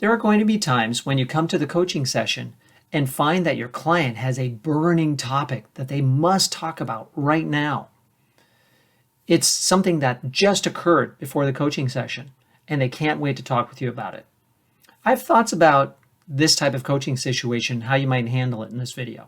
There are going to be times when you come to the coaching session and find that your client has a burning topic that they must talk about right now. It's something that just occurred before the coaching session, and they can't wait to talk with you about it. I have thoughts about this type of coaching situation, how you might handle it in this video.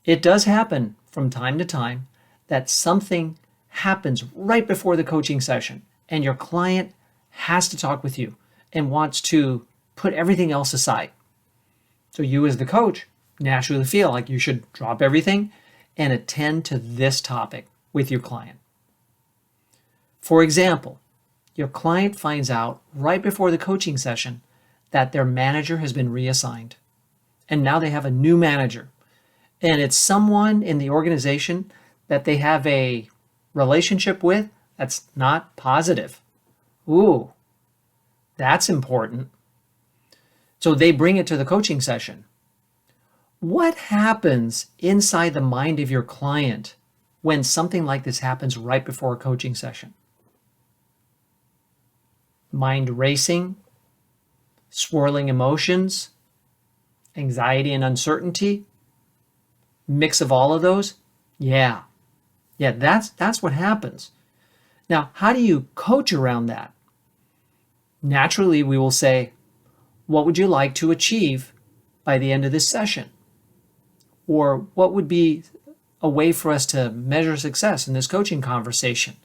It does happen from time to time that something happens right before the coaching session and your client has to talk with you and wants to put everything else aside. So you as the coach naturally feel like you should drop everything and attend to this topic with your client. For example, your client finds out right before the coaching session that their manager has been reassigned and now they have a new manager. And it's someone in the organization that they have a relationship with that's not positive. Ooh, that's important. So they bring it to the coaching session. What happens inside the mind of your client when something like this happens right before a coaching session? Mind racing, swirling emotions, anxiety and uncertainty, mix of all of those? Yeah, that's what happens. Now, how do you coach around that? Naturally, we will say, what would you like to achieve by the end of this session? Or what would be a way for us to measure success in this coaching conversation?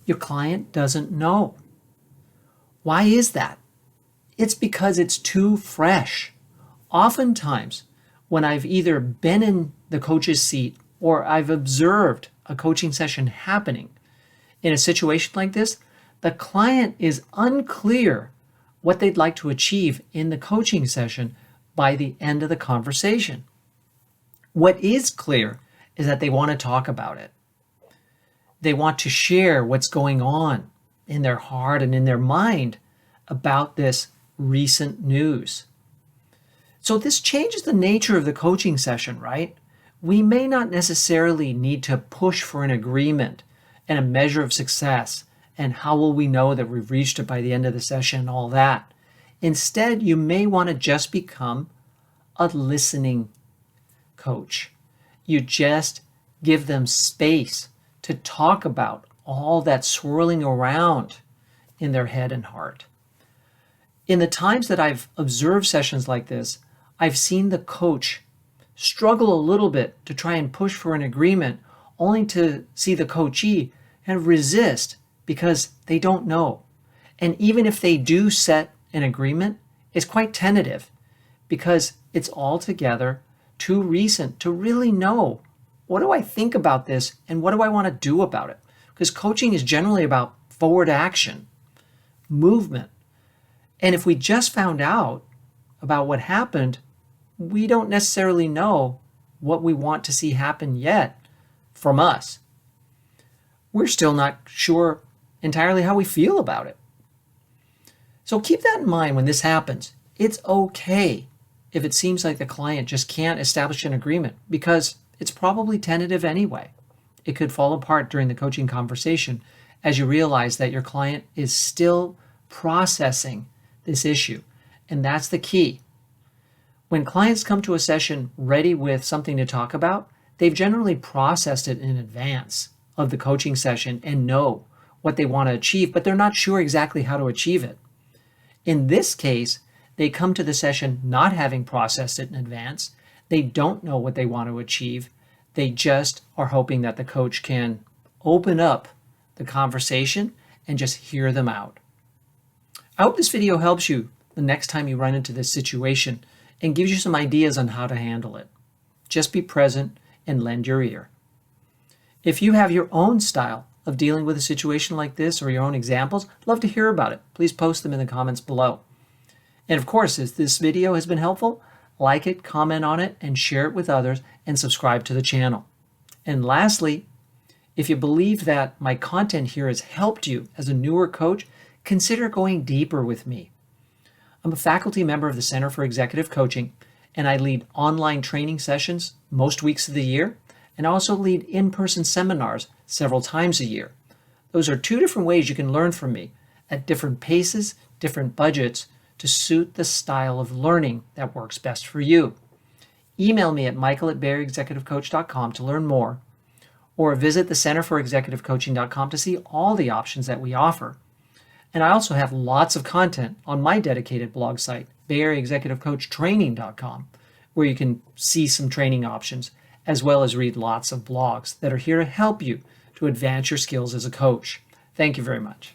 Your client doesn't know. Why is that? It's because it's too fresh. Oftentimes, when I've either been in the coach's seat or I've observed a coaching session happening in a situation like this, the client is unclear what they'd like to achieve in the coaching session by the end of the conversation. What is clear is that they want to talk about it. They want to share what's going on in their heart and in their mind about this recent news. So this changes the nature of the coaching session, right? We may not necessarily need to push for an agreement and a measure of success and how will we know that we've reached it by the end of the session and all that. Instead, you may want to just become a listening coach. You just give them space to talk about all that swirling around in their head and heart. In the times that I've observed sessions like this, I've seen the coach struggle a little bit to try and push for an agreement, only to see the coachee and resist because they don't know. And even if they do set an agreement, it's quite tentative because it's altogether too recent to really know, what do I think about this and what do I want to do about it? Because coaching is generally about forward action, movement. And if we just found out about what happened, we don't necessarily know what we want to see happen yet from us. We're still not sure entirely how we feel about it. So keep that in mind when this happens. It's okay if it seems like the client just can't establish an agreement because it's probably tentative anyway. It could fall apart during the coaching conversation as you realize that your client is still processing this issue. And that's the key. When clients come to a session ready with something to talk about, they've generally processed it in advance of the coaching session and know what they want to achieve, but they're not sure exactly how to achieve it. In this case, they come to the session not having processed it in advance. They don't know what they want to achieve. They just are hoping that the coach can open up the conversation and just hear them out. I hope this video helps you the next time you run into this situation and gives you some ideas on how to handle it. Just be present and lend your ear. If you have your own style of dealing with a situation like this or your own examples, I'd love to hear about it. Please post them in the comments below. And of course, if this video has been helpful, like it, comment on it, and share it with others, and subscribe to the channel. And lastly, if you believe that my content here has helped you as a newer coach, consider going deeper with me. I'm a faculty member of the Center for Executive Coaching, and I lead online training sessions most weeks of the year, and I also lead in-person seminars several times a year. Those are two different ways you can learn from me at different paces, different budgets to suit the style of learning that works best for you. Email me at michael@BAECexecutivecoach.com to learn more, or visit the centerforexecutivecoaching.com to see all the options that we offer. And I also have lots of content on my dedicated blog site, BAECexecutivecoachtraining.com, where you can see some training options, as well as read lots of blogs that are here to help you to advance your skills as a coach. Thank you very much.